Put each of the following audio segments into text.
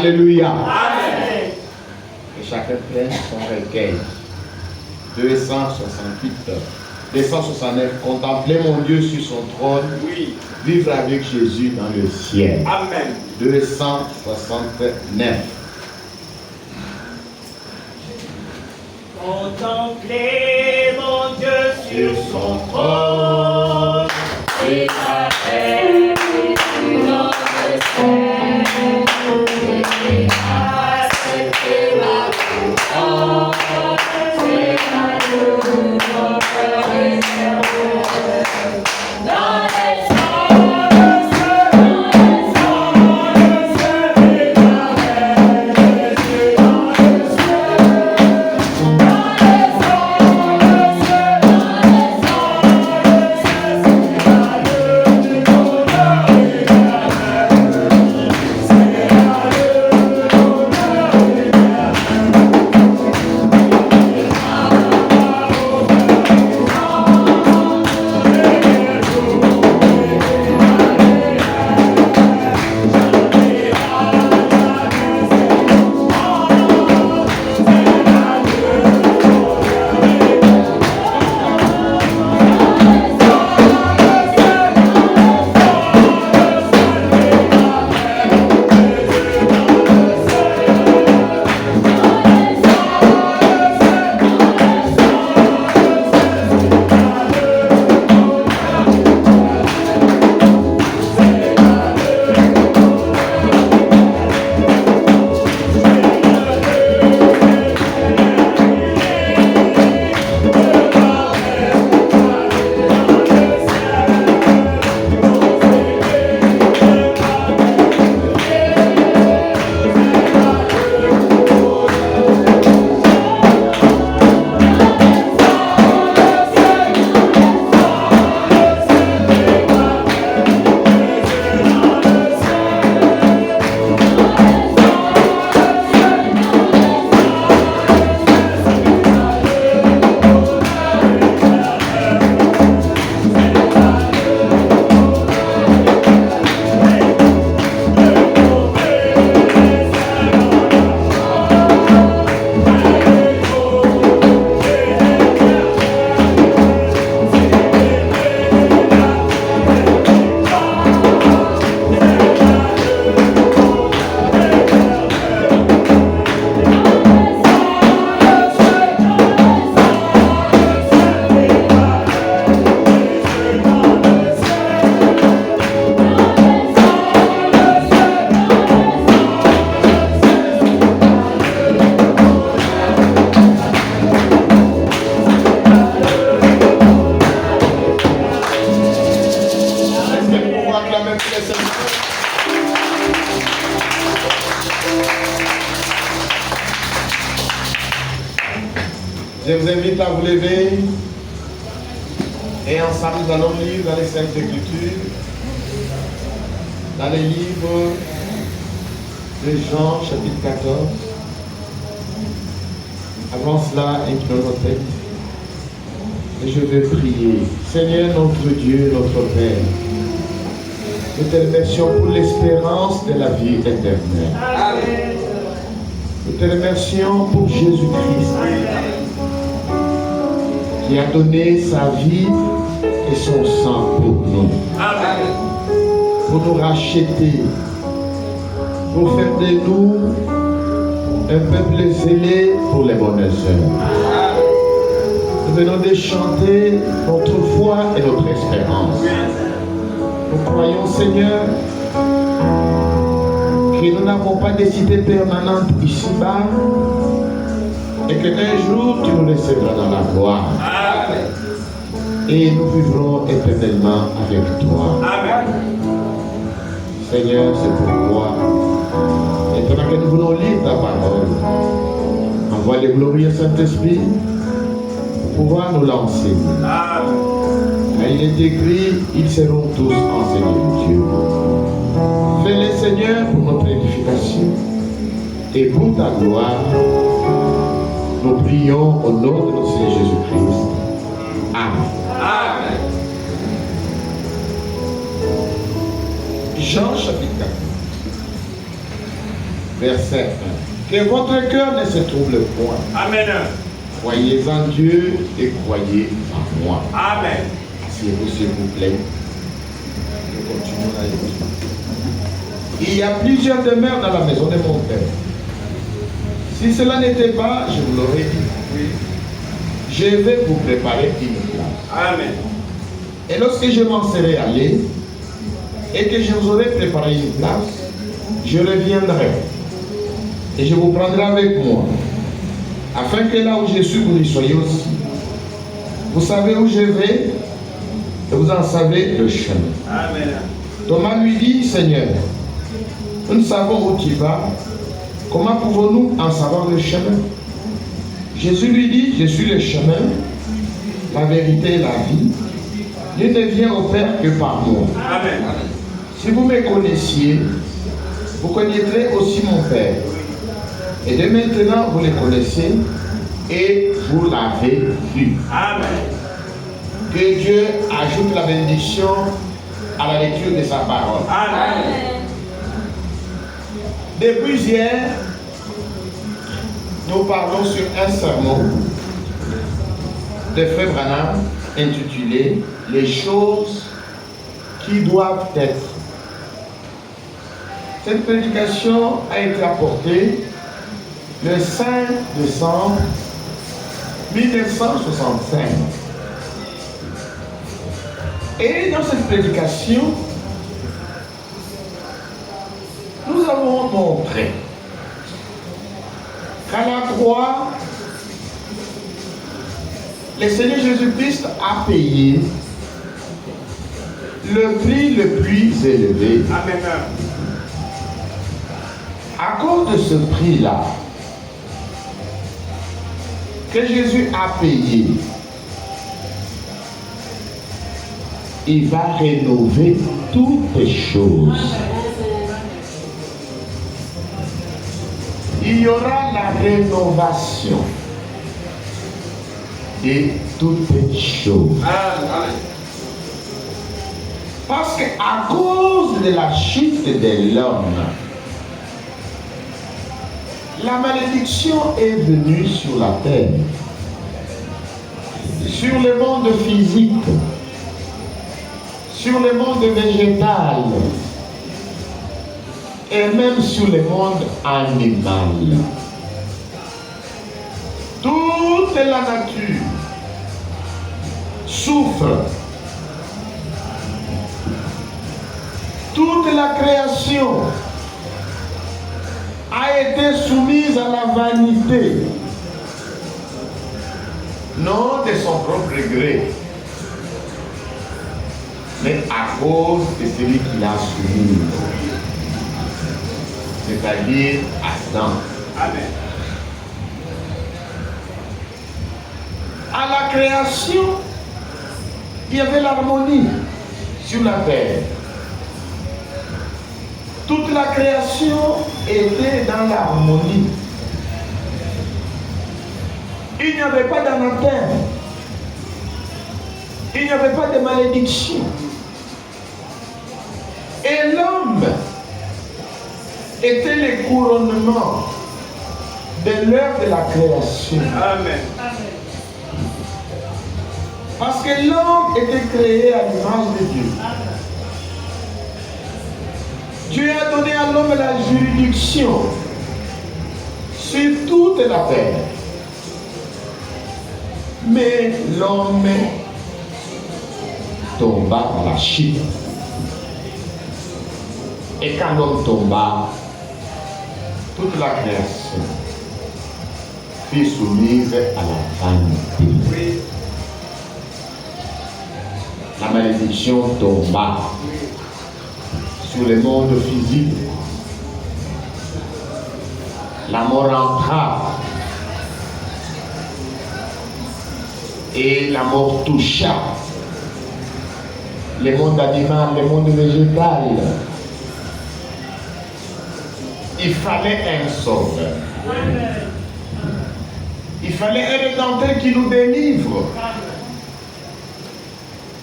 Alléluia. Amen. Et chacun prenne son recueil. 268. 269. Contempler mon Dieu sur son trône. Oui. Vivre avec Jésus dans le ciel. Amen. 269. Contempler mon Dieu sur son trône, et sa paix dans le ciel, et accepter ma confiance, c'est ma louange éternelle. Dans les Je vous invite à vous lever et ensemble nous allons lire dans les Saintes Écritures, dans les livres de Jean chapitre 14. Avant cela, inclinons nos têtes et je vais prier. Seigneur notre Dieu, notre Père, nous te remercions pour l'espérance de la vie éternelle. Amen. Nous te remercions pour Jésus-Christ qui a donné sa vie et son sang pour nous. Amen. Pour nous racheter, pour faire de nous un peuple zélé pour les bonnes œuvres. Nous venons de chanter notre foi et notre espérance. Nous croyons, Seigneur, que nous n'avons pas de cité permanente ici-bas et qu'un jour tu nous recevras dans la gloire. Amen. Et nous vivrons éternellement avec toi. Amen. Seigneur, c'est pourquoi, maintenant que nous voulons lire ta parole, envoie le glorieux Saint-Esprit pour pouvoir nous l'enseigner. Amen. Il est écrit, ils seront tous enseignés de Dieu. Fais-le, Seigneur, pour notre édification et pour ta gloire. Nous prions au nom de notre Seigneur Jésus-Christ. Amen. Amen. Jean chapitre 4, verset 1. Que votre cœur ne se trouble point. Amen. Croyez en Dieu et croyez en moi. Amen. Asseyez-vous s'il vous plaît. Nous continuons la lecture. Il y a plusieurs demeures dans la maison de mon Père. Si cela n'était pas, je vous l'aurais dit. Je vais vous préparer une place. Amen. Et lorsque je m'en serai allé et que je vous aurai préparé une place, je reviendrai et je vous prendrai avec moi, afin que là où je suis, vous y soyez aussi. Vous savez où je vais et vous en savez le chemin. Amen. Thomas lui dit, Seigneur, nous savons où tu vas. Comment pouvons-nous en savoir le chemin? Jésus lui dit, je suis le chemin, la vérité et la vie. Dieu ne vient au Père que par moi. Amen. Si vous me connaissiez, vous connaîtrez aussi mon Père. Et de maintenant, vous le connaissez et vous l'avez vu. Amen. Que Dieu ajoute la bénédiction à la lecture de sa parole. Amen. Depuis hier, nous parlons sur un sermon de Frère Branham intitulé « Les choses qui doivent être ». Cette prédication a été apportée le 5 décembre 1965. Et dans cette prédication, nous avons montré qu'à la croix, le Seigneur Jésus-Christ a payé le prix le plus élevé. Amen. À cause de ce prix-là, que Jésus a payé, il va rénover toutes les choses. Il y aura la rénovation de toutes les choses. Amen. Parce qu'à cause de la chute de l'homme, la malédiction est venue sur la terre, sur le monde physique, sur le monde végétal et même sur le monde animal. Toute la nature souffre. Toute la création a été soumise à la vanité, non de son propre gré, mais à cause de celui qui l'a soumise, c'est-à-dire Adam. Amen. À la création, il y avait l'harmonie sur la terre. Toute la création était dans l'harmonie. Il n'y avait pas d'anathème. Il n'y avait pas de malédiction. Et l'homme était le couronnement de l'œuvre de la création. Amen. Parce que l'homme était créé à l'image de Dieu. Dieu a donné à l'homme la juridiction sur toute la terre. Mais l'homme tomba dans la chute. Et quand l'homme tomba, toute la création fut soumise à la vanité. Oui. La malédiction tomba sur le monde physique. La mort entra et la mort toucha le monde animal, le monde végétal. Il fallait un sauveur. Il fallait un rédempteur qui nous délivre.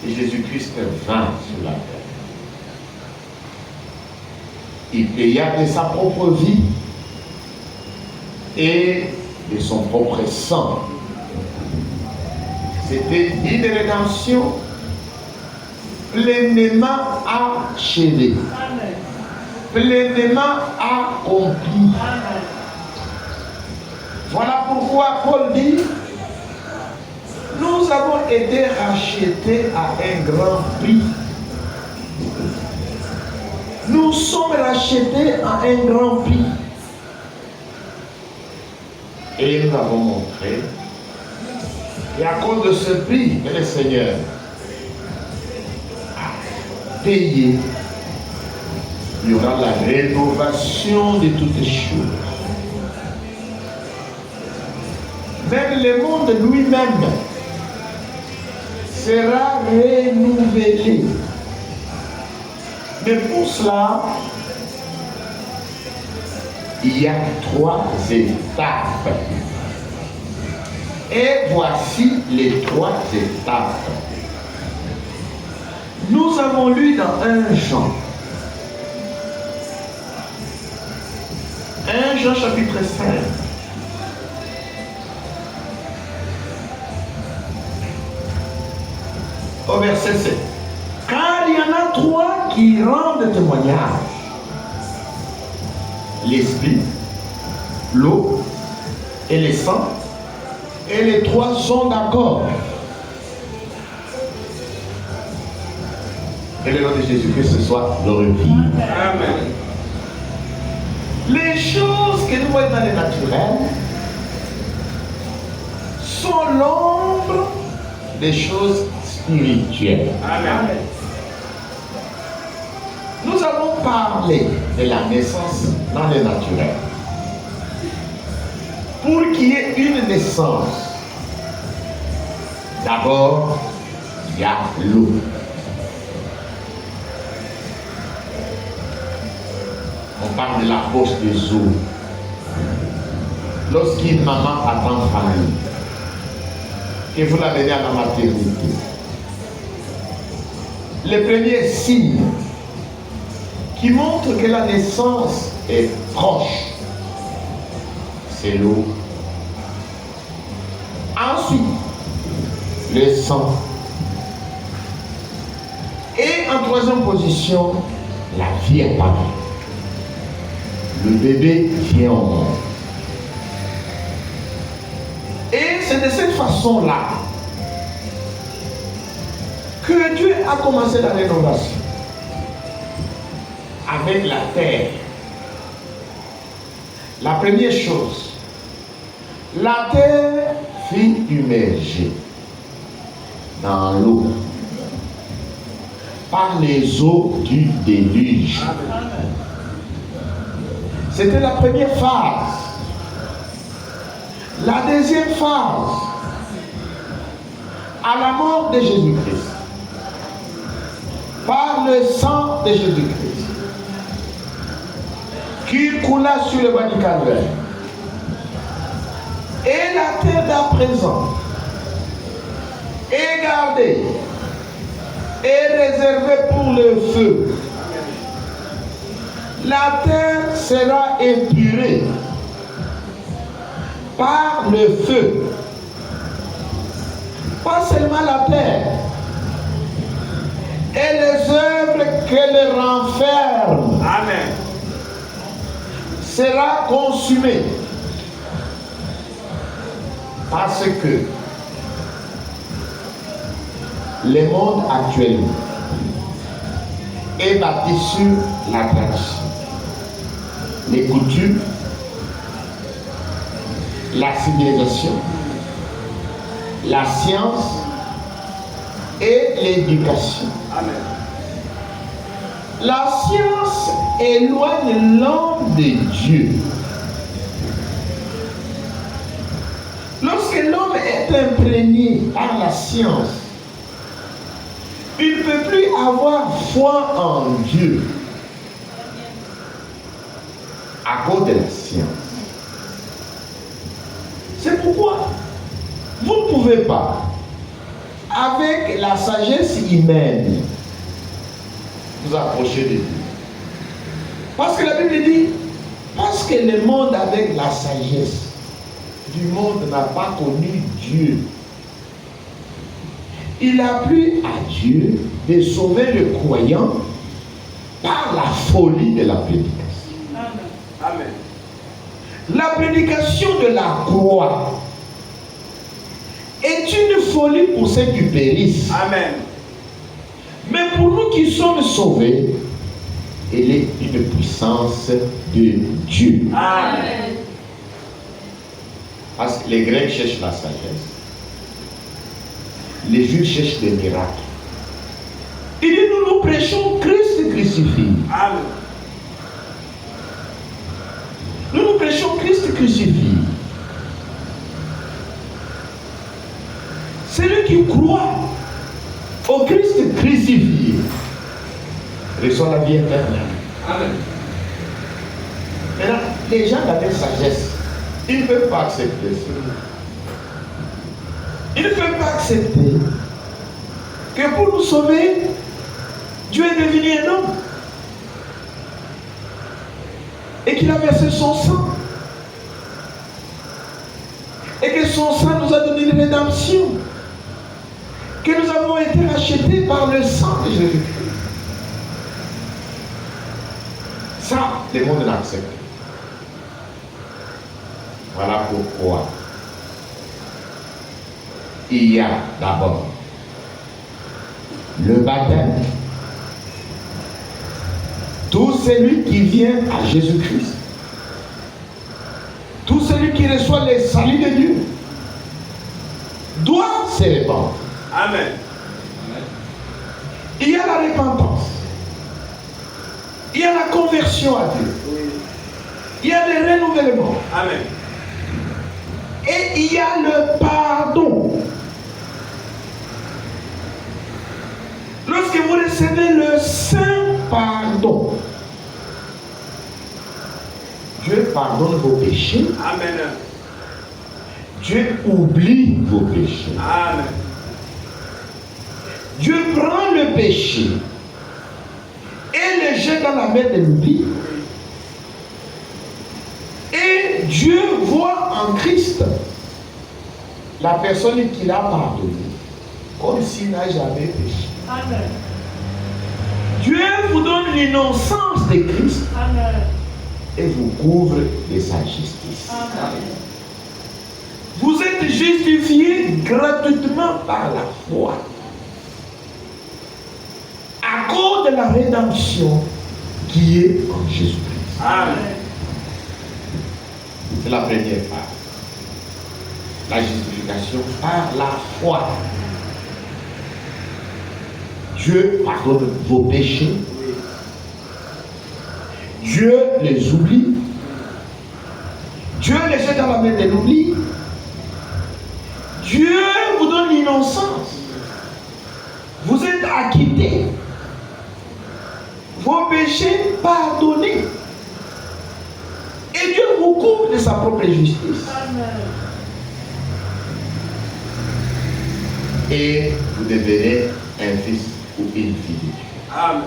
Et Jésus-Christ vint sur la terre. Il paya de sa propre vie et de son propre sang. C'était une rédemption pleinement achevée, pleinement accomplie. Voilà pourquoi Paul dit, nous avons été rachetés à un grand prix. Nous sommes rachetés à un grand prix. Et nous avons montré, et à cause de ce prix que le Seigneur a payé, il y aura la rénovation de toutes les choses. Même le monde lui-même sera renouvelé. Mais pour cela, il y a 3 étapes. Et voici les 3 étapes. Nous avons lu dans 1 Jean. 1 Jean chapitre 5. Au verset 7. Car il y en a 3 qui rendent témoignage. L'esprit, l'eau et le sang. Et les 3 sont d'accord. Que le nom de Jésus-Christ ce soit glorifié. Amen. Les choses que nous voyons dans le naturel sont l'ombre des choses spirituelles. Amen. Nous avons parlé de la naissance dans le naturel. Pour qu'il y ait une naissance, d'abord, il y a l'eau. On parle de la poche des eaux. Lorsqu'une maman attend famille, que vous l'amenez à la maternité, le premier signe qui montre que la naissance est proche, c'est l'eau. Ensuite, le sang. Et en troisième position, la vie apparaît. Le bébé vient au monde. Et c'est de cette façon-là que Dieu a commencé la rénovation avec la terre. La première chose, la terre fut immergée dans l'eau par les eaux du déluge. C'était la première phase. La deuxième phase, à la mort de Jésus-Christ, par le sang de Jésus-Christ, qui coula sur le bois du Calvaire. Et la terre d'à présent est gardée et réservée pour le feu. La terre sera épurée par le feu. Pas seulement la terre, et les œuvres qu'elle renferme. Amen. Sera consumée. Parce que le monde actuel est bâti sur la tradition, les coutumes, la civilisation, la science et l'éducation. Amen. La science éloigne l'homme de Dieu. Lorsque l'homme est imprégné par la science, il ne peut plus avoir foi en Dieu à cause de la science. C'est pourquoi vous ne pouvez pas, avec la sagesse humaine, vous approcher de Dieu. Parce que la Bible dit, parce que le monde avec la sagesse du monde n'a pas connu Dieu. Il a plu à Dieu de sauver le croyant par la folie de la prédication. Amen. La prédication de la croix est une folie pour ceux qui périssent. Amen. Mais pour nous qui sommes sauvés, elle est une puissance de Dieu. Amen. Parce que les Grecs cherchent la sagesse. Les Juifs cherchent des miracles. Il dit, nous prêchons Christ crucifié. Amen. Nous prêchons Christ crucifié. Celui qui croit au Christ crucifié reçoit la vie éternelle. Amen. Maintenant, les gens avec sagesse, ils ne peuvent pas accepter cela. Ils ne peuvent pas accepter que pour nous sauver, Dieu est devenu un homme et qu'il a versé son sang et que son sang nous a donné une rédemption, que nous avons été rachetés par le sang de Jésus-Christ. Ça, le monde l'accepte. Voilà pourquoi il y a d'abord le baptême. Tout celui qui vient à Jésus-Christ, tout celui qui reçoit le salut de Dieu, doit se répandre. Amen. Il y a la repentance, il y a la conversion à Dieu, il y a le renouvellement. Amen. Et il y a le pardon. Lorsque vous recevez le saint pardon, Dieu pardonne vos péchés. Amen. Dieu oublie vos péchés. Amen. Dieu prend le péché et le jette dans la mer de l'oubli. Et Dieu voit en Christ la personne qui l'a pardonné, comme s'il n'a jamais péché. Amen. Dieu vous donne l'innocence de Christ Amen. et vous couvre de sa justice. Amen. Vous êtes justifiés gratuitement par la foi, à cause de la rédemption qui est en Jésus-Christ. Amen. C'est la première part. La justification par la foi. Dieu pardonne vos péchés. Dieu les oublie. Dieu les jette dans la mer de l'oubli. Dieu vous donne l'innocence. Vous êtes acquittés. Vos péchés pardonnés. Et Dieu vous couvre de sa propre justice. Amen. Et vous devenez un fils ou une fille de Dieu. Amen.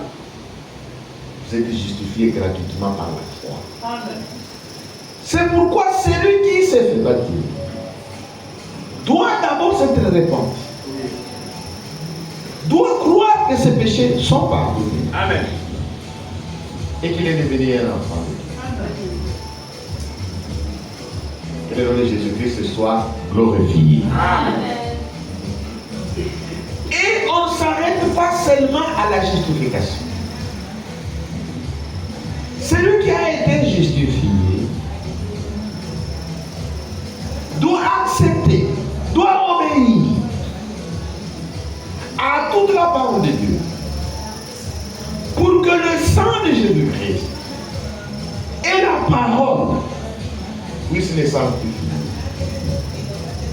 Vous êtes justifié gratuitement par la foi. Amen. C'est pourquoi celui qui s'est fait baptiser doit d'abord s'être répandre. Doit croire que ses péchés sont pardonnés Amen. et qu'il est devenu un enfant de Dieu. Que le nom de Jésus-Christ soit glorifié. Amen. Et on ne s'arrête pas seulement à la justification. Celui qui a été justifié doit accepter, doit obéir à toute la parole de Dieu pour que le sang de Jésus-Christ et la parole puissent les sanctifier,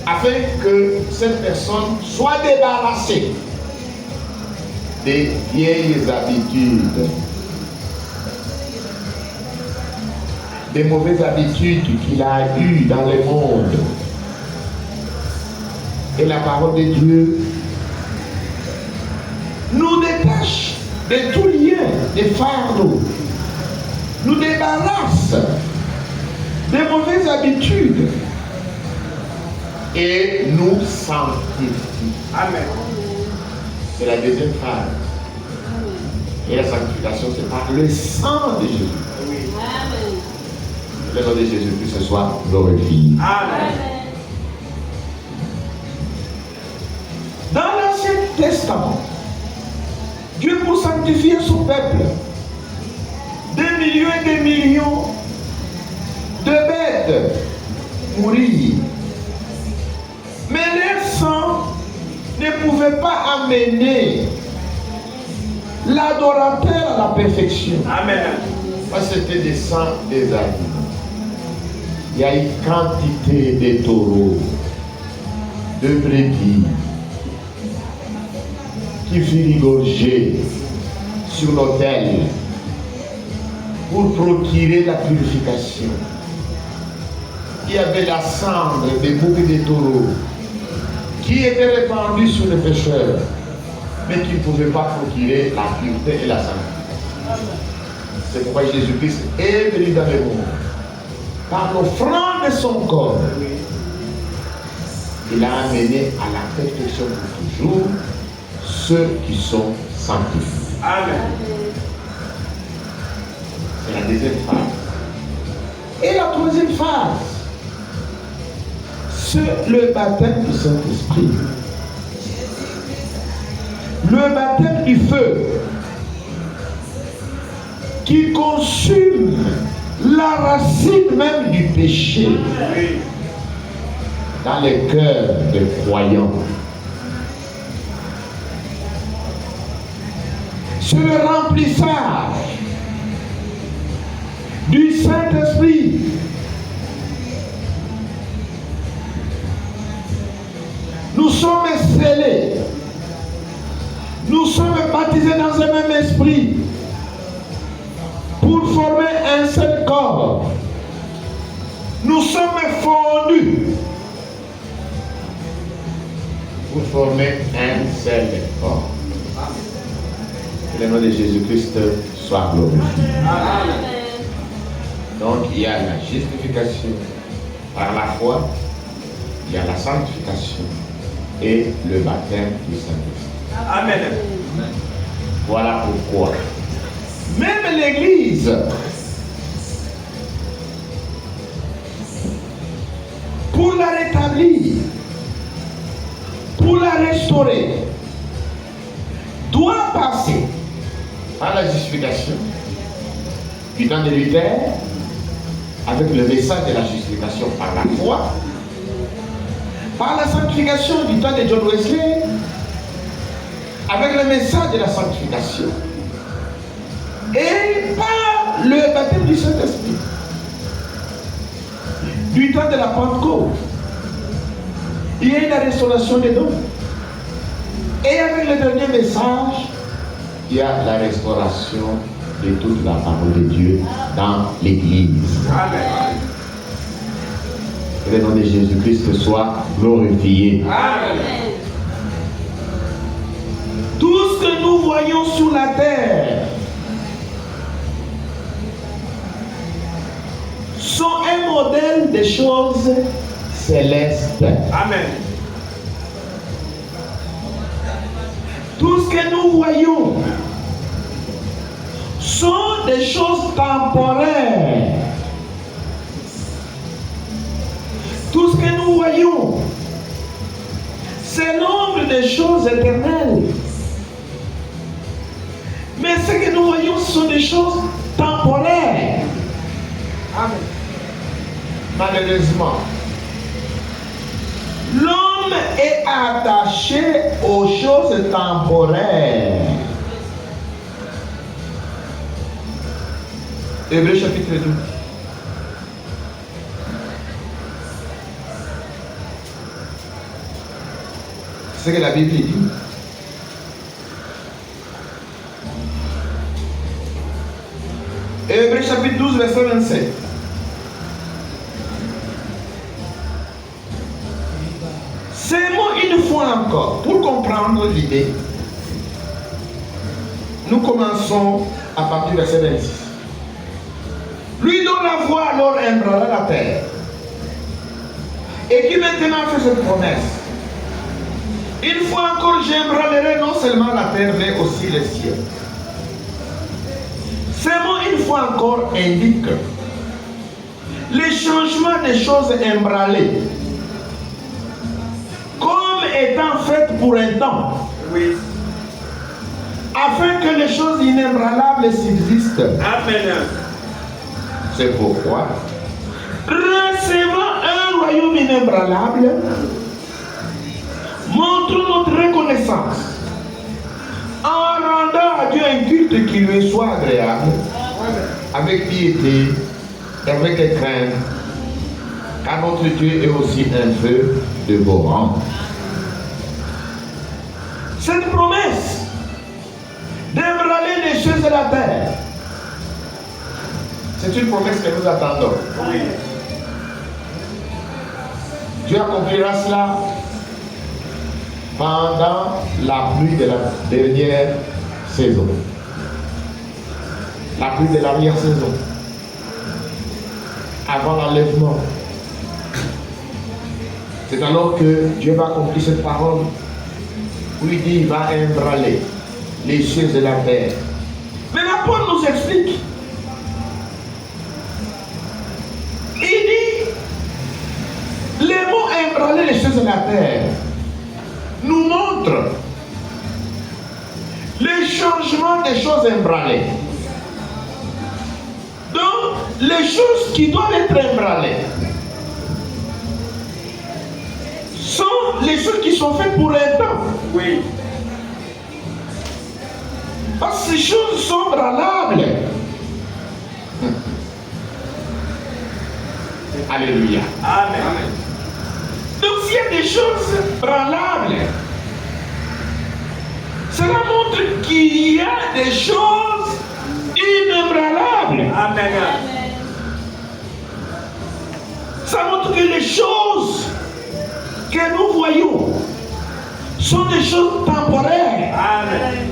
afin que cette personne soit débarrassée des vieilles habitudes, des mauvaises habitudes qu'il a eues dans le monde. Et la parole de Dieu nous détache de tout lien, des fardeaux, nous débarrasse des mauvaises habitudes et nous sanctifie. Amen. C'est la deuxième phase. Et la sanctification, c'est par le sang de Jésus. Oui. Le nom de Jésus-Christ ce soir glorifié. Amen. Dans l'Ancien Testament, Dieu pour sanctifier son peuple, des millions et des millions de bêtes mourir. Mais leur sang ne pouvait pas amener l'adorateur à la perfection. Amen. Parce que c'était des sangs des animaux. Il y a une quantité de taureaux, de brebis qui furent égorgés sur l'autel pour procurer la purification. Il y avait la cendre des boucs et des taureaux qui était répandue sur les pécheurs, mais qui ne pouvait pas procurer la pureté et la sainteté. C'est pourquoi Jésus-Christ est venu dans le monde. Par l'offrande de son corps, il a amené à la perfection pour toujours ceux qui sont sanctifiés. Amen. C'est la deuxième phase. Et la troisième phase, c'est le baptême du Saint-Esprit. Le baptême du feu qui consume la racine même du péché dans les cœurs des croyants. C'est le remplissage du Saint-Esprit. Nous sommes scellés. Nous sommes baptisés dans un même esprit pour former un seul corps. Nous sommes fondus pour former un seul corps. Que le nom de Jésus-Christ soit glorifié. Donc il y a la justification par la foi, il y a la sanctification et le baptême du Saint-Esprit. Amen. Voilà pourquoi même l'Église pour la rétablir, pour la restaurer, doit passer par la justification du temps de Luther, avec le message de la justification par la foi, par la sanctification du temps de John Wesley, avec le message de la sanctification, et par le baptême du Saint-Esprit du temps de la Pentecôte. Il y a eu la restauration des dons. Et avec le dernier message, il y a la restauration de toute la parole de Dieu dans l'Église. Amen. Que le nom de Jésus-Christ soit glorifié. Amen. Tout ce que nous voyons sur la terre sont un modèle des choses célestes. Amen. Tout ce que nous voyons sont des choses temporaires. Tout ce que nous voyons, c'est l'ombre des choses éternelles. Mais ce que nous voyons, ce sont des choses temporaires. Amen. Malheureusement, l'homme est attaché aux choses temporaires. Hébreux chapitre 12. C'est ce que la Bible dit. Hébreux chapitre 12, verset 27. Ces mots, une fois encore, pour comprendre l'idée, nous commençons à partir du verset 26. Lui dont la voix alors ébranla la terre, et qui maintenant fait cette promesse. Une fois encore, j'embralerai non seulement la terre, mais aussi les cieux. Ces mots, une fois encore, indiquent le changement des choses embralées comme étant faites pour un temps. Oui. Afin que les choses inébranlables subsistent. Amen. C'est pourquoi, recevant un royaume inébranlable, montrons notre reconnaissance en rendant à Dieu un culte qui lui soit agréable, avec piété et avec crainte, car notre Dieu est aussi un feu dévorant. Cette promesse d'embraler les choses de la terre, c'est une promesse que nous attendons. Oui. Dieu accomplira cela pendant la pluie de la dernière saison, la pluie de l'arrière-saison, avant l'enlèvement. C'est alors que Dieu va accomplir cette parole où il dit il va embraler les cieux de la terre. Mais la Paul nous explique. Il dit les mots embraler les cieux de la terre nous montrent le changement des choses embralées. Donc, les choses qui doivent être embralées sont les choses qui sont faites pour un temps. Oui. Parce que ces choses sont branlables. Alléluia. Amen. Donc s'il y a des choses branlables, cela montre qu'il y a des choses inébranlables. Amen. Ça montre que les choses que nous voyons sont des choses temporaires. Amen.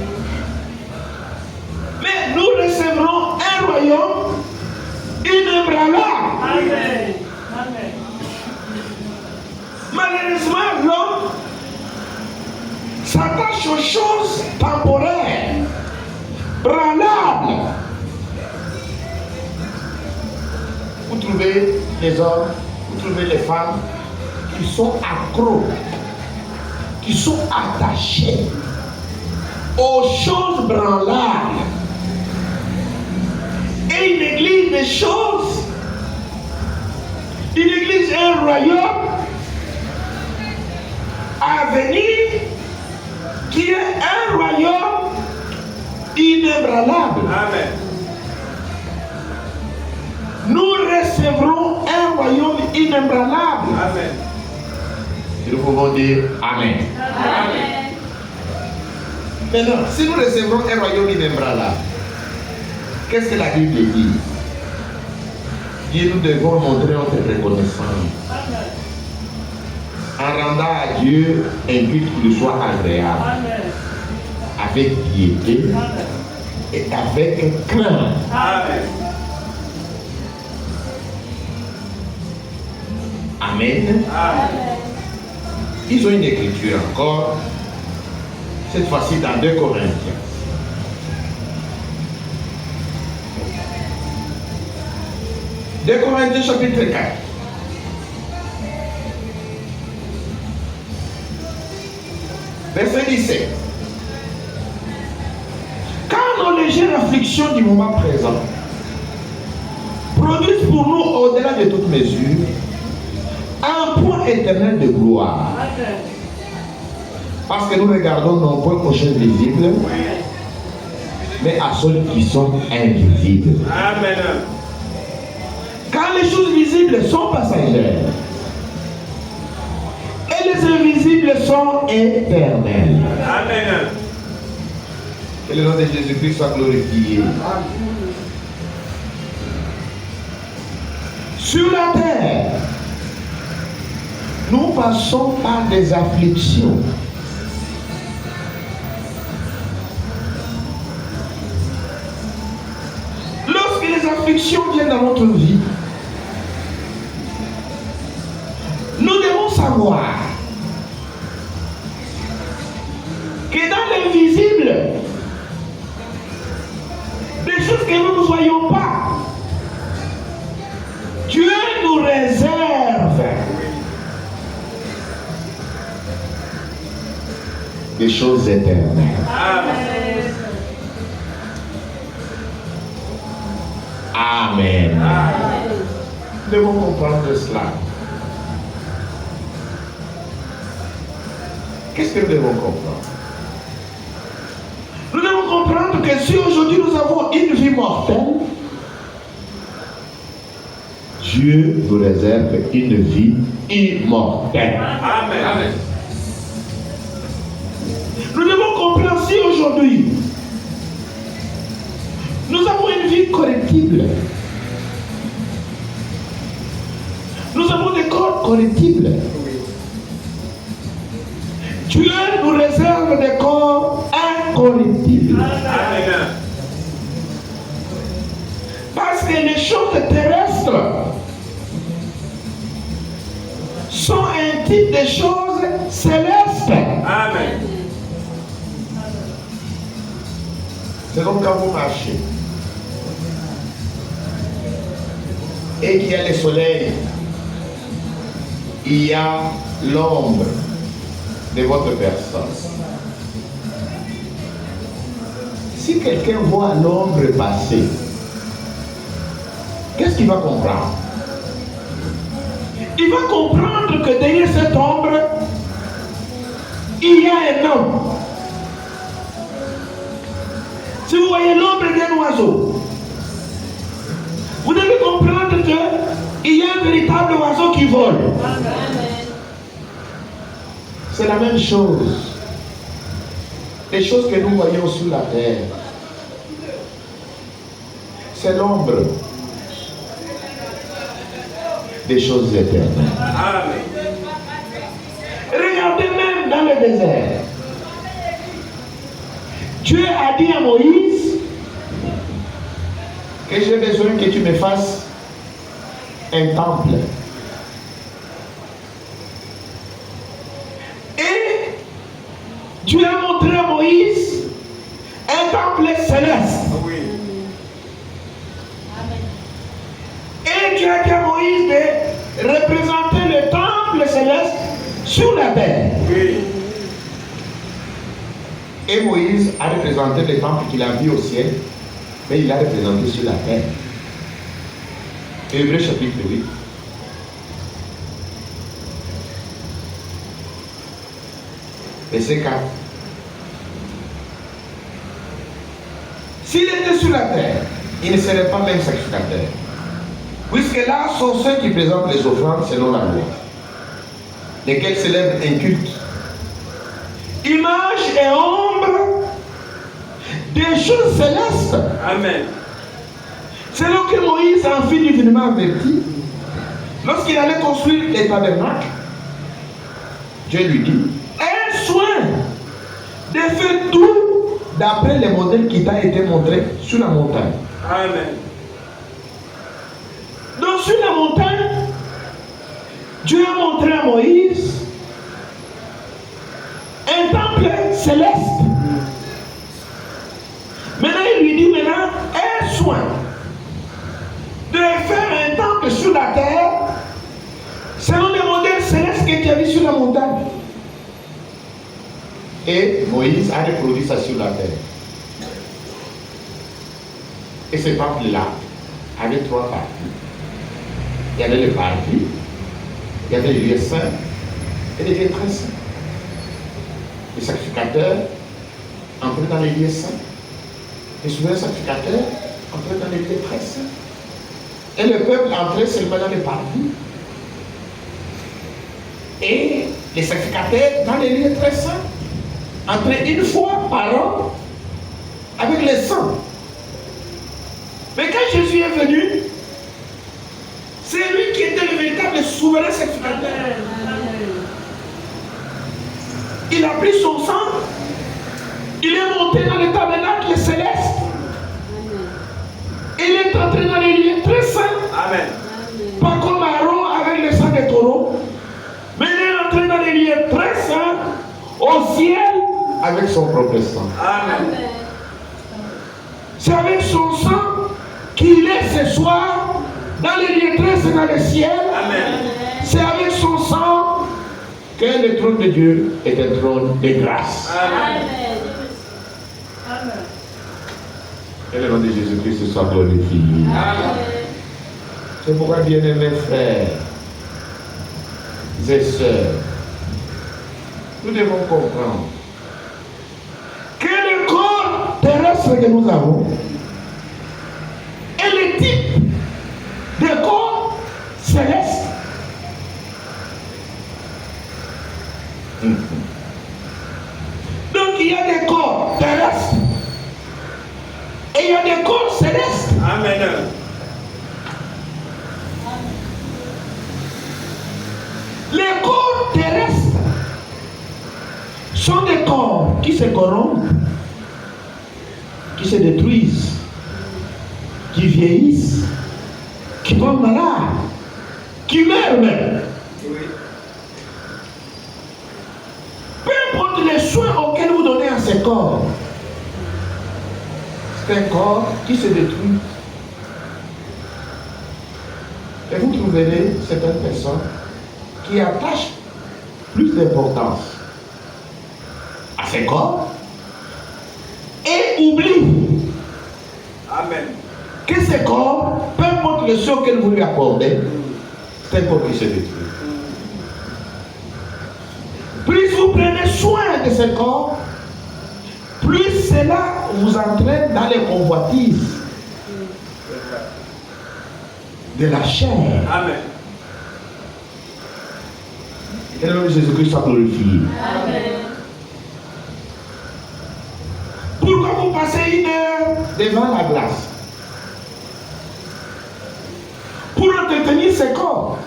Mais nous recevrons un royaume inébranlable. Amen. Malheureusement, l'homme s'attache aux choses temporaires, branlables. Vous trouvez les hommes, vous trouvez les femmes qui sont accros, qui sont attachés aux choses branlables. Et ils négligent des choses. Ils négligent un royaume à venir qui est un royaume inébranlable. Amen. Nous recevrons un royaume inébranlable. Amen. Et nous pouvons dire Amen. Amen. Maintenant, si nous recevrons un royaume inébranlable, qu'est-ce que la Bible dit? Dit nous devons montrer notre reconnaissance en rendant à Dieu un culte qui lui soit agréable, avec piété et avec crainte. Amen. Amen. Amen. Ils ont une écriture encore, cette fois-ci dans 2 Corinthiens. Corinthiens chapitre 4. Verset 17. Car nos légères afflictions du moment présent produisent pour nous, au-delà de toute mesure, un point éternel de gloire. Parce que nous regardons non point aux choses visibles, mais à ceux qui sont invisibles. Amen. Car les choses visibles sont passagères et les invisibles sont éternelles. Amen. Que le nom de Jésus-Christ soit glorifié. Sur la terre, nous passons par des afflictions. Lorsque les afflictions viennent dans notre vie, nous devons savoir que dans l'invisible, des choses que nous ne voyons pas, Dieu nous réserve des choses éternelles. Amen. Nous devons comprendre cela. Qu'est-ce que nous devons comprendre? Nous devons comprendre que si aujourd'hui nous avons une vie mortelle, Dieu nous réserve une vie immortelle. Amen. Nous devons comprendre si aujourd'hui nous avons une vie correctible. Nous avons des corps correctibles. Dieu nous réserve des corps incorrectibles. Amen. Parce que les choses terrestres sont un type de choses célestes. Amen. C'est comme quand vous marchez et qu'il y a le soleil, il y a l'ombre de votre personne. Si quelqu'un voit l'ombre passer, qu'est-ce qu'il va comprendre? Il va comprendre que derrière cette ombre, il y a un homme. Si vous voyez l'ombre d'un oiseau, vous devez comprendre qu'il y a un véritable oiseau qui vole. C'est la même chose. Les choses que nous voyons sur la terre, c'est l'ombre des choses éternelles. Amen. Regardez même dans le désert. Dieu a dit à Moïse que j'ai besoin que tu me fasses un temple. Et Dieu a montré à Moïse un temple céleste. Oui. Et Dieu a dit à Moïse de représenter le temple céleste sur la terre. Oui. Et Moïse a représenté le temple qu'il a vu au ciel, mais il l'a représenté sur la terre. Hébreux chapitre 8. Verset 4. S'il était sur la terre, il ne serait pas même sacrificateur. Puisque là sont ceux qui présentent les offrandes selon la loi, lesquels célèbrent un culte. Image et ombre des choses célestes. Amen. C'est là que Moïse en fut divinement averti. Lorsqu'il allait construire les tabernacles, Dieu lui dit: aie soin de faire tout d'après les modèles qui t'a été montré sur la montagne. Amen. Donc sur la montagne, Dieu a montré à Moïse un temple céleste. Maintenant, il lui dit maintenant, aie soin de faire un temple sur la terre selon les modèles célestes que tu as vu sur la montagne. Et Moïse a reproduit ça sur la terre. Et ce temple-là avait 3 parties. Il y avait le parvis, il y avait les lieux saints et les lieux très saints. Les sacrificateurs entraient dans les lieux saints. Les souverains sacrificateurs entraient dans les lieux très saints. Et le peuple entrait seulement dans les parvis. Et les sacrificateurs dans les lieux très saints entraient une fois par an avec le sang. Mais quand Jésus est venu, c'est lui qui était le véritable souverain sacrificateur. Il a pris son sang, il est monté dans le tabernacle céleste, il est entré dans les lieux très saints. Amen. Pas comme Aaron avec le sang des taureaux, mais il est au ciel avec son propre sang. Amen. C'est avec son sang qu'il est ce soir dans les lieux très dans le ciel. Amen. C'est avec son sang que le trône de Dieu est un trône de grâce. Amen. Que le nom de Jésus-Christ soit glorifié. Amen. C'est pourquoi, bien-aimés frères et sœurs, nous devons comprendre que le corps terrestre que nous avons est le type de corps céleste. Donc il y a des corps terrestres et il y a des corps célestes. Amen. Les corps terrestres sont des corps qui se corrompent, qui se détruisent, qui vieillissent, qui tombent malades, qui meurent même. Oui. Peu importe les soins auxquels vous donnez à ces corps, c'est un corps qui se détruit. Et vous trouverez certaines personnes qui attachent plus d'importance à ces corps et oublient Amen. que ces corps, peu importe le soin auquel vous lui accordez, c'est un corps qui se détruit. Plus vous prenez soin de ce corps, plus cela vous entraîne dans les convoitises de la chair. Amen. Que le nom de Jésus-Christ soit glorifié. Amen. Pourquoi vous passez une heure devant la glace? Pour entretenir ce corps.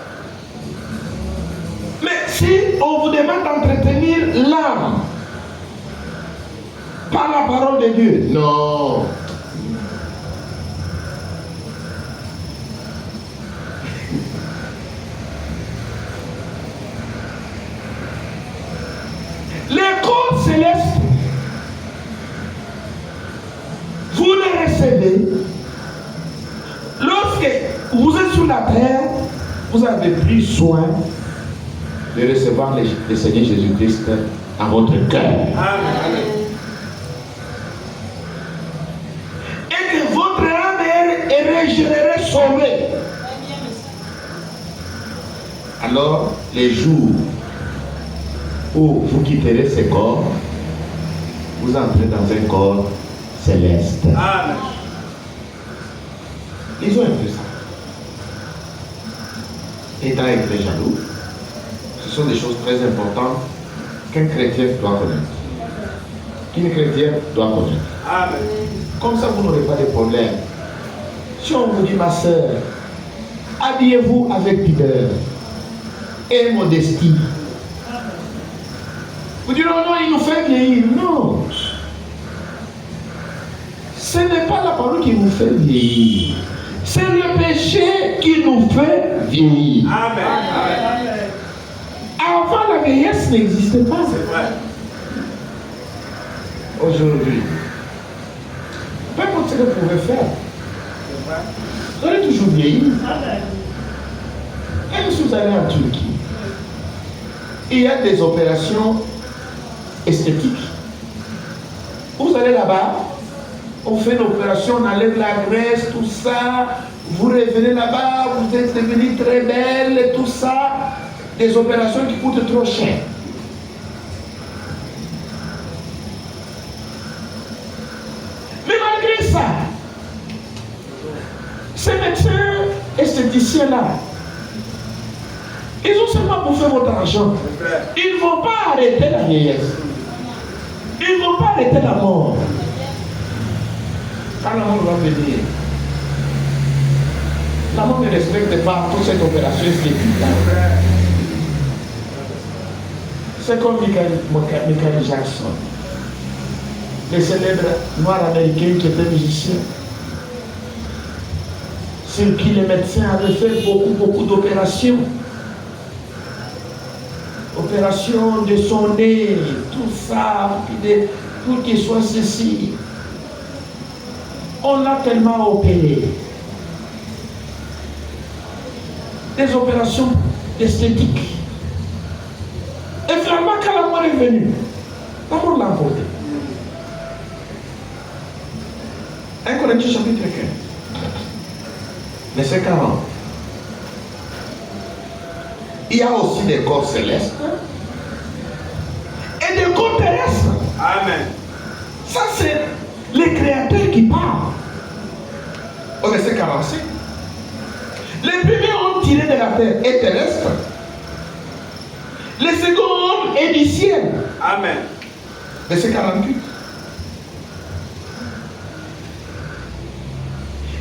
Mais si on vous demande d'entretenir l'âme par la parole de Dieu, non. Les corps célestes, vous les recevez lorsque vous êtes sur la terre, vous avez pris soin de recevoir le Seigneur Jésus-Christ à votre cœur. Amen. Et que votre âme est régénérée, sauvée. Alors, les jours où vous quitterez ce corps, vous entrez dans un corps céleste. Amen. Ils ont un peu ça. Étant un très jaloux, ce sont des choses très importantes qu'un chrétien doit connaître. Qu'une chrétienne doit connaître. Amen. Comme ça, vous n'aurez pas de problème. Si on vous dit, ma soeur, habillez-vous avec pudeur et modestie. Vous dites, non, non, il nous fait vieillir. Non. Ce n'est pas la parole qui nous fait vieillir. C'est le péché qui nous fait vieillir. Amen. Amen. Avant, la vieillesse n'existait pas. C'est vrai. Aujourd'hui, peu importe ce que vous pouvez faire, C'est vrai. vous allez toujours vieillir. Et si vous allez en Turquie, il y a des opérations esthétiques. Vous allez là-bas, on fait l'opération, on enlève la graisse, tout ça. Vous revenez là-bas, vous êtes devenue très belle, et tout ça. Des opérations qui coûtent trop cher. Mais malgré ça, ces médecins esthéticiens-là, ils ont seulement bouffé votre argent. C'est vrai. Ils ne vont pas arrêter la vieillesse. Ils ne vont pas arrêter la mort. Quand la mort va venir, la mort ne respecte pas toute cette opération esthétique-là. C'est comme Michael Jackson, le célèbre noir américain qui était musicien, sur qui les médecins avaient fait beaucoup d'opérations. opération de son nez, tout ça, pour qu'il soit ceci. On a tellement opéré. Des opérations esthétiques. Et finalement, quand la mort est venue, la mort l'a emporté. 1 Corinthiens chapitre 15, verset 40. Il y a aussi des corps célestes et des corps terrestres. Amen. Ça, c'est les créateurs qui parlent. Au verset 45. Les premiers ont tiré de la terre et terrestre. Les seconds est du ciel. Amen. Verset 48.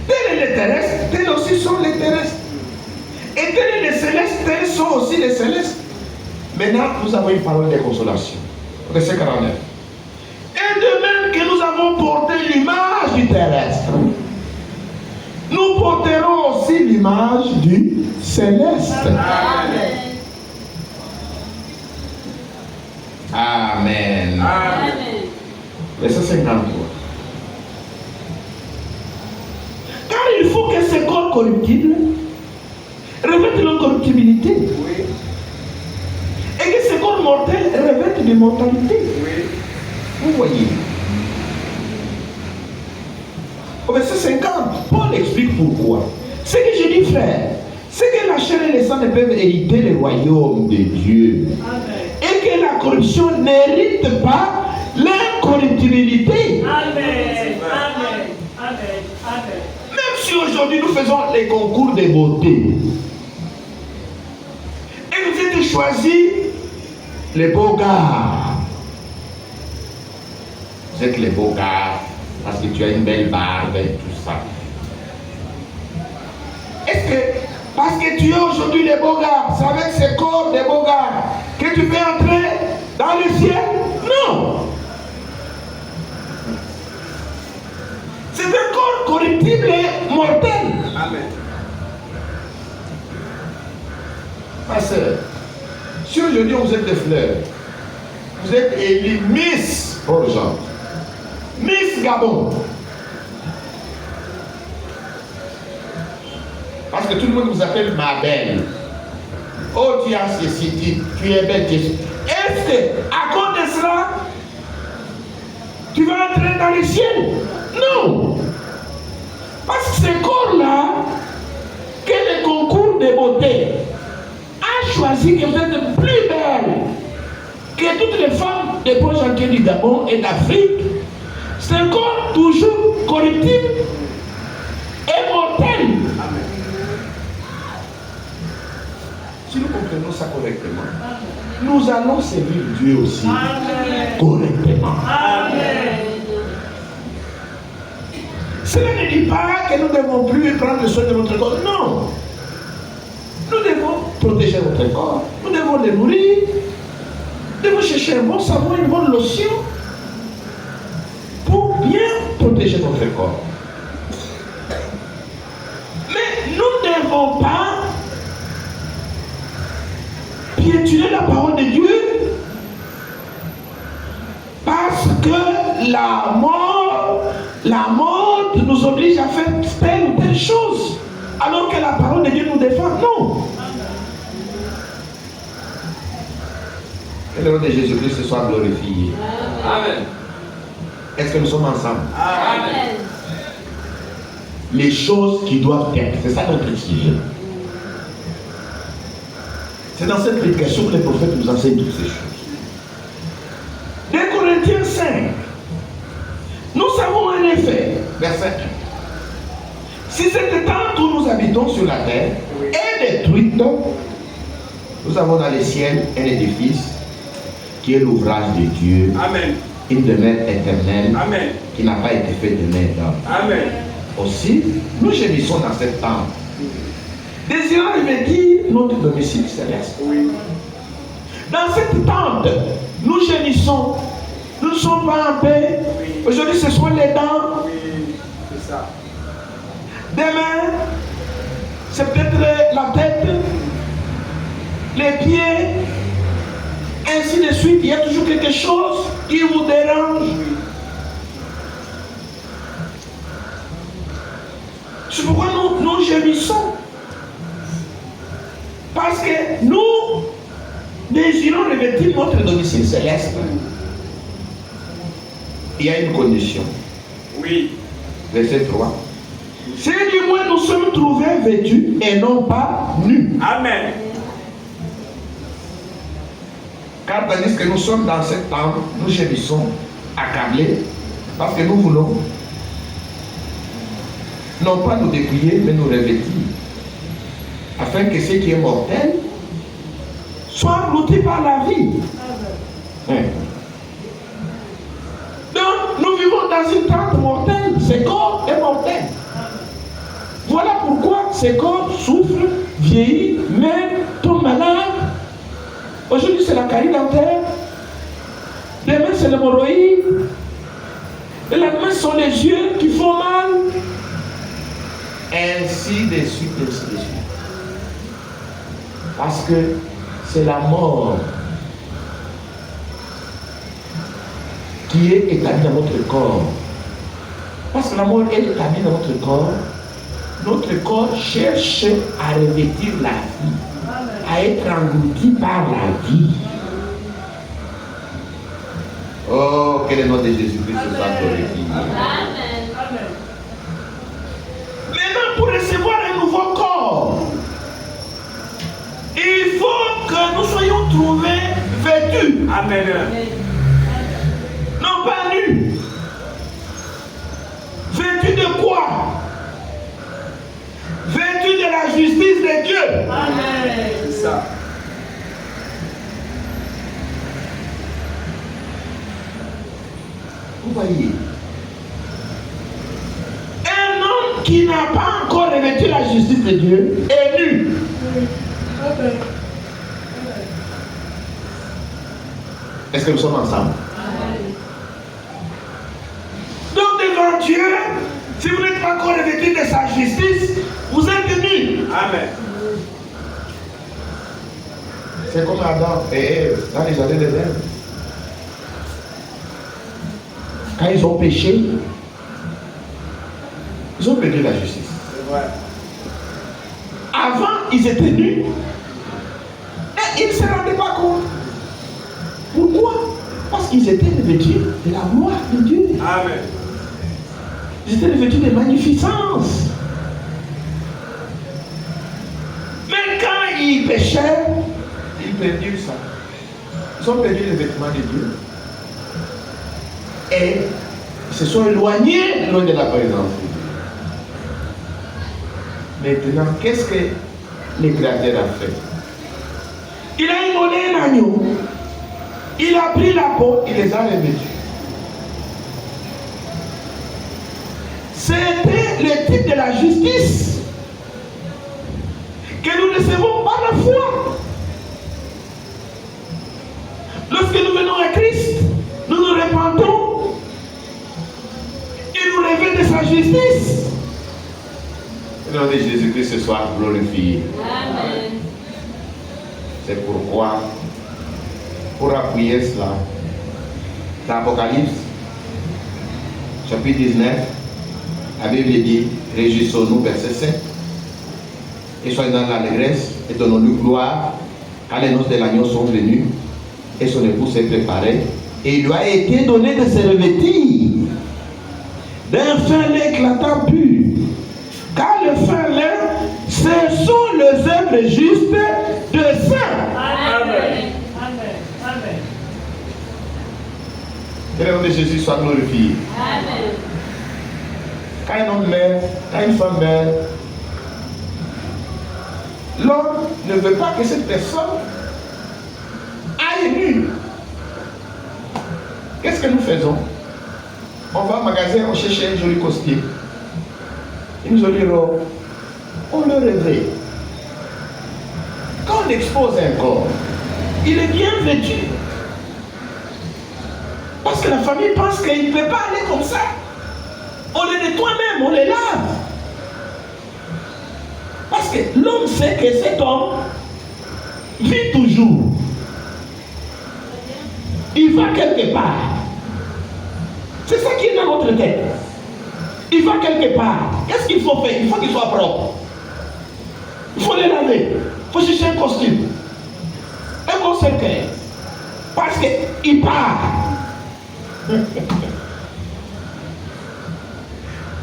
Tels les terrestres, tels aussi sont les terrestres. Et tels les célestes, tels sont aussi les célestes. Maintenant, nous avons une parole de consolation. Verset 49. Et de même que nous avons porté l'image du terrestre, nous porterons aussi l'image du céleste. Amen. Amen. Amen. Verset 53. Car il faut que ce corps corruptible revête l'incorruptibilité. Oui. Et que ce corps mortel revête l'immortalité. Oui. Vous voyez. Au verset 50, Paul explique pourquoi. Ce que je dis, frère, c'est que la chair et le sang ne peuvent hériter le royaume de Dieu. Amen. Et que la corruption n'hérite pas l'incorruptibilité. Amen. Amen. Amen. Amen. Même si aujourd'hui nous faisons les concours de beauté, et vous êtes choisis les beaux gars. Vous êtes les beaux gars parce que tu as une belle barbe et tout ça. Est-ce que parce que tu es aujourd'hui les beaux gars, c'est avec ce corps des beaux gars que tu peux entrer dans le ciel? Non. C'est un corps corruptible et mortel. Amen. Ma soeur, si aujourd'hui vous êtes des fleurs, vous êtes élu Miss Port-Jean, Miss Gabon. Parce que tout le monde vous appelle ma belle. Oh, tu as ceci, tu es belle. Est-ce que, à cause de cela, tu vas entrer dans le ciel? Non. Parce que ce corps-là, que le concours de beauté a choisi que vous êtes plus belle que toutes les femmes des Port-Gentil du Gabon et d'Afrique. C'est un corps toujours corruptible et mortel. Amen. Si nous comprenons ça correctement, nous allons servir Dieu aussi Amen. correctement. Amen. Cela ne dit pas que nous ne devons plus prendre soin de notre corps. Non. Nous devons protéger notre corps. Nous devons le nourrir. Nous devons chercher un bon savon, une bonne lotion pour bien protéger notre corps. Mais nous ne devons pas piétiner la parole de Dieu parce que la mort nous oblige à faire telle ou telle chose alors que la parole de Dieu nous défend. Non. Que le nom de Jésus-Christ soit glorifié. Amen. Est-ce que nous sommes ensemble? Amen. Les choses qui doivent être, c'est ça notre sujet. C'est dans cette prédication que les prophètes nous enseignent toutes ces choses. 2 Corinthiens 5. Nous savons en effet, verset 1. Si cette tente où nous habitons sur la terre est détruite, nous avons dans les ciels un édifice qui est l'ouvrage de Dieu. Amen. Une demeure éternelle Amen. qui n'a pas été faite de main d'homme. Amen. Aussi, nous gémissons dans cette tente, désirant revêtir notre domicile céleste. Oui. Dans cette tente, nous gémissons. Nous ne sommes pas en paix. Aujourd'hui, ce sont les dents. Oui. C'est ça. Demain, c'est peut-être la tête, les pieds. ainsi de suite. Il y a toujours quelque chose qui vous dérange. C'est pourquoi nous gémissons. Parce que nous désirons revêtir notre domicile céleste. Il y a une condition. Oui. Verset 3. C'est du moins nous sommes trouvés vêtus et non pas nus. Amen. Car tandis que nous sommes dans cette tente, nous gémissons, accablés, parce que nous voulons non pas nous dépouiller, mais nous revêtir, afin que ce qui est mortel soit englouti par la vie. Hein. Donc, nous vivons dans une tente mortelle. Ce corps est mortel. Voilà pourquoi ce corps souffre, vieillit, même tombe malade. Aujourd'hui, c'est la carie dentaire. Demain, c'est l'hémorroïde. Et la demain, ce sont les yeux qui font mal. Ainsi de suite, ainsi de suite. Parce que c'est la mort qui est établie dans notre corps. Parce que la mort est établie dans notre corps. Notre corps cherche à revêtir la vie, à être englouti par la vie. Oh, quel est le nom de Jésus-Christ, ce soit glorifié. Amen. Maintenant, pour recevoir un nouveau corps, il faut que nous soyons trouvés vêtus. Amen. Non pas nus. Vêtus de quoi? Vêtus de la justice de Dieu. Amen. C'est ça. Vous voyez, un homme qui n'a pas encore revêtu la justice de Dieu est nu. Amen. Est-ce que nous sommes ensemble? Donc devant Dieu, si vous n'êtes pas encore revêtu de sa justice, vous êtes nus. Amen. C'est comme Adam et Ève dans les jardins d'Éden. Quand ils ont péché, ils ont perdu la justice. C'est vrai. Avant, ils étaient nus et ils ne se rendaient pas compte. Pourquoi? Parce qu'ils étaient revêtus de la gloire de Dieu. Amen. Ils étaient revêtus de magnificence. Mais quand ils péchaient, ils perdirent ça. Ils ont perdu les vêtements de Dieu. Et ils se sont éloignés loin de la présence de Dieu. Maintenant, qu'est-ce que le Créateur a fait? Il a immolé un agneau. Il a pris la peau, il les a revêtus. C'était le type de la justice que nous recevons par la foi. Lorsque nous venons à Christ, nous nous repentons. Il nous revêt de sa justice. Le nom de Jésus-Christ ce soir glorifié. Amen. C'est pourquoi, pour appuyer cela, dans l'Apocalypse, chapitre 19, la Bible dit, réjouissons-nous, verset 7, et soyons dans l'allégresse, et donnons-nous gloire, car les noces de l'agneau sont venues, et son époux s'est préparé, et il lui a été donné de se revêtir d'un fin lin éclatant pur, car le fin lin, ce sont les œuvres justes de saints. Amen. Amen. Amen. Que le nom de Jésus soit glorifié. Amen. Quand un homme meurt, quand une femme meurt, l'homme ne veut pas que cette personne aille nue. Qu'est-ce que nous faisons? On va au magasin, on cherche un joli costume, une jolie robe, on le réveille. Quand on expose un corps, il est bien vêtu. Parce que la famille pense qu'il ne peut pas aller comme ça. On les nettoie même, on les lave. Parce que l'homme sait que cet homme vit toujours. il va quelque part. C'est ça qui est dans notre tête. Il va quelque part. Qu'est-ce qu'il faut faire? Il faut qu'il soit propre. Il faut les laver. Il faut chercher un costume. Un bon cercueil. Parce qu'il part.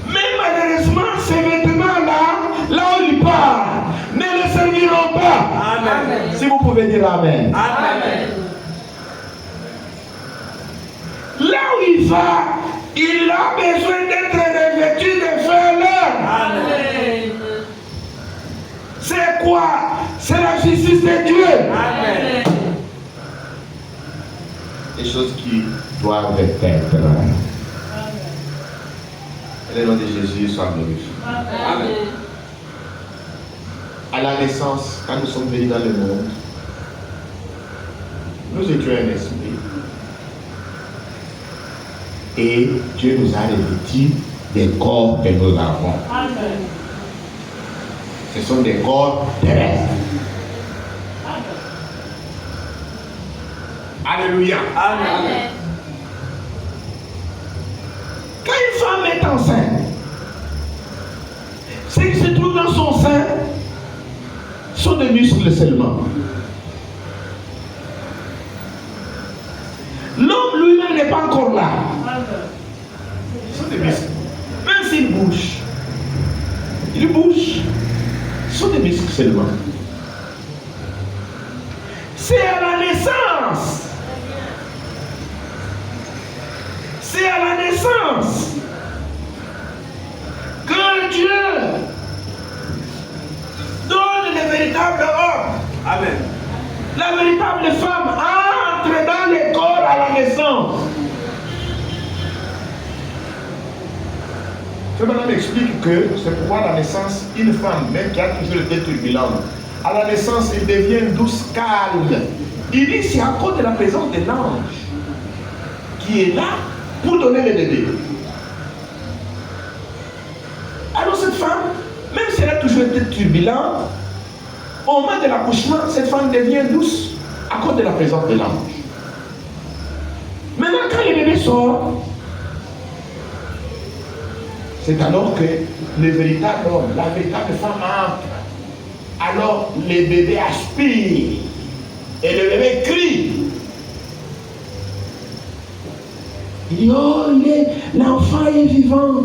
Mais malheureusement, ces vêtements-là, là où il part, ne le serviront pas. Amen. Si vous pouvez dire Amen. Amen. Là où il va, il a besoin d'être revêtu de valeur. Amen. C'est quoi? C'est la justice de Dieu. Amen. Les choses qui doivent être. Et le nom de Jésus soit glorifié. Amen. À la naissance, quand nous sommes venus dans le monde, nous étions un esprit. Et Dieu nous a revêtus des corps que nous avons. Amen. Ce sont des corps terrestres. Alléluia. Amen. Quand une femme est enceinte, ce qui se trouve dans son sein sont des muscles seulement. L'homme lui-même n'est pas encore là. Ce sont des muscles. Même s'il bouge, ce sont des muscles seulement. C'est à la naissance. C'est à la naissance que Dieu donne le véritable homme. Amen. La véritable femme entre dans le corps à la naissance. Ce madame explique que c'est pourquoi à la naissance, une femme, même qui a toujours été turbulente, à la naissance, elle devient douce, calme. Il dit c'est à cause de la présence de l'ange qui est là pour donner le bébé. Alors cette femme, même si elle a toujours été turbulente, au moment de l'accouchement, cette femme devient douce à cause de la présence de l'ange. Maintenant, quand le bébé sort, c'est alors que le véritable homme, la véritable femme entre. Alors le bébé aspire et le bébé crie. Il dit, oh, l'enfant est vivant.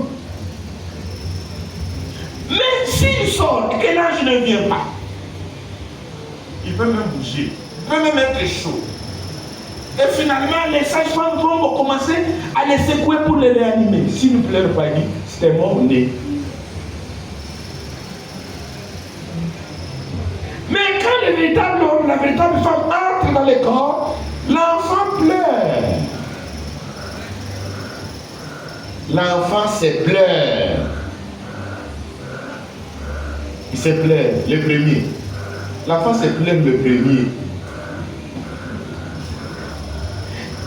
Mais s'il sort et que l'ange ne vient pas, il peut même bouger, il peut même être chaud. Et finalement, les sages-femmes vont commencer à les secouer pour les réanimer. S'il ne pleure pas, il dit, c'était mort né. Mais quand le véritable homme, la véritable femme entre dans le corps, l'enfant pleure. L'enfant se pleure. Il se pleure, le premier. L'enfant se pleure le premier.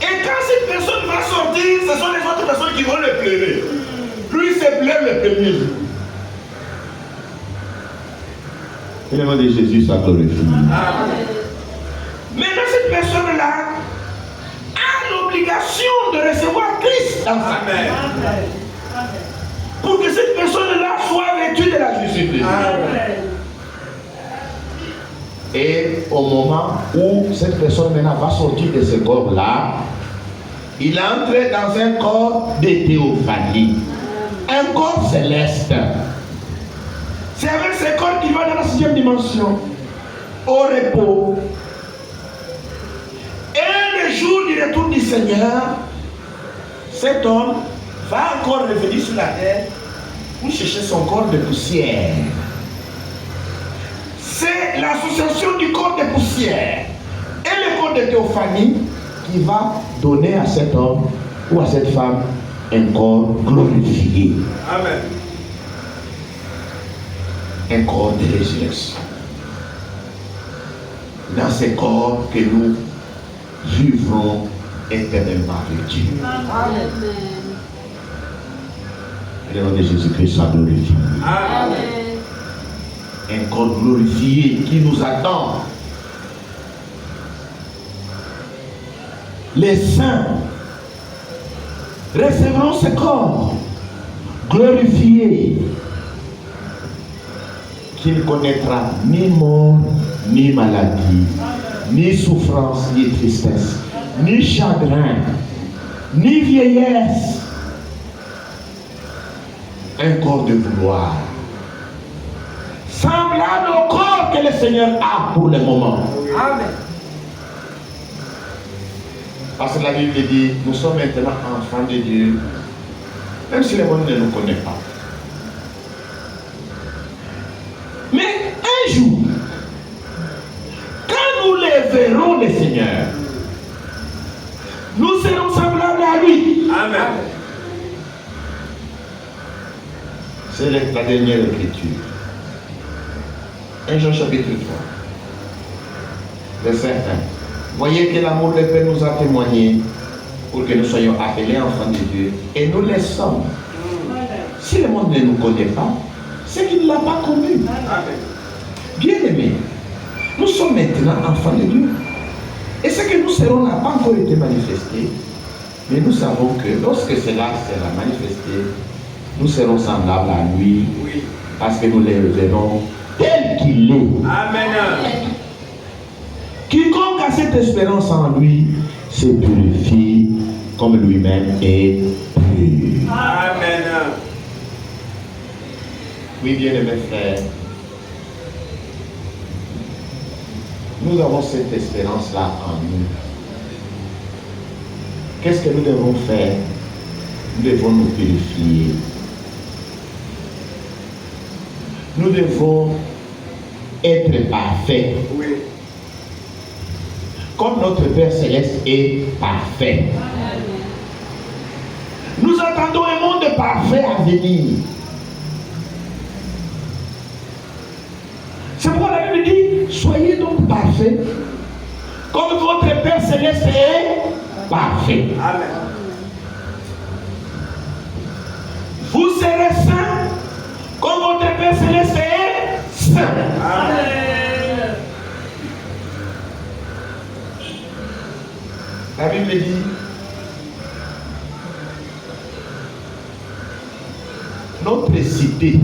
Et quand cette personne va sortir, ce sont les autres personnes qui vont le pleurer. Lui se pleure le premier jour. Et le nom de Jésus soit glorifié. Maintenant, cette personne-là a l'obligation de recevoir Christ dans sa vie. Pour que cette personne-là soit vêtue de la justice de Dieu. Et au moment où cette personne maintenant va sortir de ce corps-là, il entre dans un corps de théophanie, un corps céleste. C'est avec ce corps qu'il va dans la 6e dimension, au repos. Et le jour du retour du Seigneur, cet homme va encore revenir sur la terre pour chercher son corps de poussière. C'est l'association du corps de poussière et le corps de théophanie qui va donner à cet homme ou à cette femme un corps glorifié. Amen. Un corps de résurrection. Dans ce corps que nous vivrons éternellement avec Dieu. Amen. Le nom de Jésus-Christ soit glorifié. Amen. Un corps glorifié qui nous attend. les saints recevront ce corps glorifié qui ne connaîtra ni mort, ni maladie, ni souffrance, ni tristesse, ni chagrin, ni vieillesse. Un corps de gloire, semblable au corps que le Seigneur a pour le moment. Amen. Parce que la Bible dit, nous sommes maintenant enfants de Dieu, même si le monde ne nous connaît pas. Mais un jour, quand nous les verrons, le Seigneur, nous serons semblables à lui. Amen. C'est la dernière écriture. 1 Jean chapitre 3, verset 1. Voyez que l'amour de Père nous a témoigné pour que nous soyons appelés enfants de Dieu. Et nous les sommes. Si le monde ne nous connaît pas, c'est qu'il ne l'a pas connu. Bien-aimés, nous sommes maintenant enfants de Dieu. Et ce que nous serons n'a pas encore été manifesté. Mais nous savons que lorsque cela sera manifesté, nous serons semblables à lui. Oui. Parce que nous les verrons tel qu'il est. Amen. Quiconque a cette espérance en lui se purifie comme lui-même est pur. Amen. Oui, bien-aimés frères, nous avons cette espérance-là en nous. Qu'est-ce que nous devons faire? Nous devons nous purifier. Nous devons être parfaits. Oui. Comme notre Père Céleste est parfait. Nous attendons un monde parfait à venir. C'est pourquoi la Bible dit, soyez donc parfaits, comme votre Père Céleste est parfait. Amen. Vous serez saints, comme votre Père Céleste est saint. Amen. La Bible dit, notre cité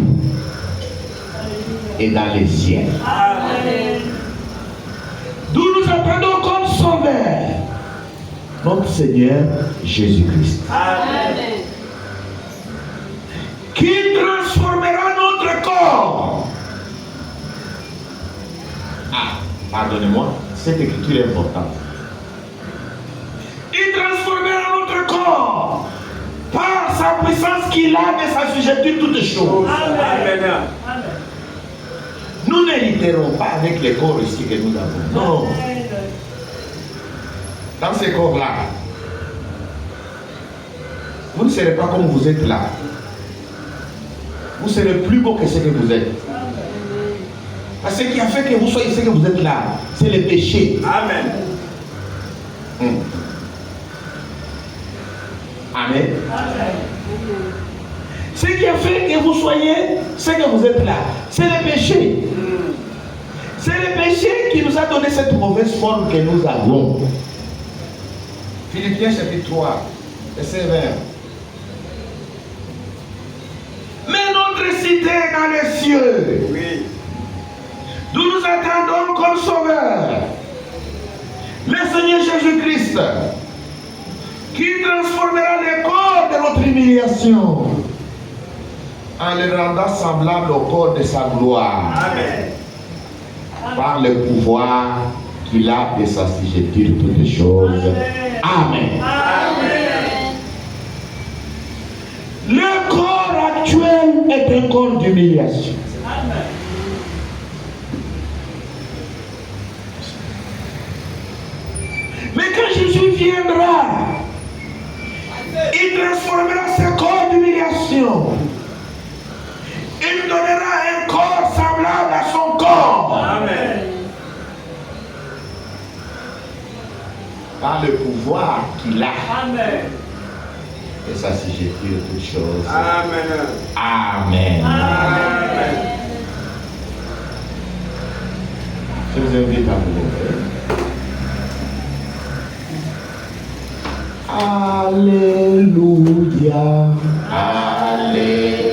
est dans les ciels. Amen. D'où nous attendons comme sauveur notre Seigneur Jésus-Christ, Amen. qui transformera notre corps. Ah, pardonnez-moi, cette écriture est importante. Il transformera notre corps par sa puissance qu'il a de s'assujettir toutes choses. Amen. Nous n'hériterons pas avec les corps ici que nous avons. Non. Dans ces corps-là, vous ne serez pas comme vous êtes là. Vous serez plus beau que ce que vous êtes. Parce que ce qui a fait que vous soyez ce que vous êtes là, c'est le péché. Amen. Amen. Ce qui a fait que vous soyez ce que vous êtes là, c'est le péché. C'est le péché qui nous a donné cette mauvaise forme que nous avons. Philippiens chapitre 3, verset 20. Mais notre cité est dans les cieux, Oui. d'où nous attendons comme sauveur le Seigneur Jésus-Christ, qui transformera les corps de notre humiliation en les rendant semblables au corps de sa gloire, Amen. par le pouvoir qu'il a de s'assujettir toutes choses. Amen. Amen. Le corps actuel est un corps d'humiliation. Mais quand Jésus viendra, il transformera ce corps d'humiliation. Il nous donnera un corps semblable à son corps. Amen. Par le pouvoir qu'il a Amen. de s'assujettir toutes choses. Amen. Amen. Amen. Je vous invite à vous lever. Alléluia. Alléluia.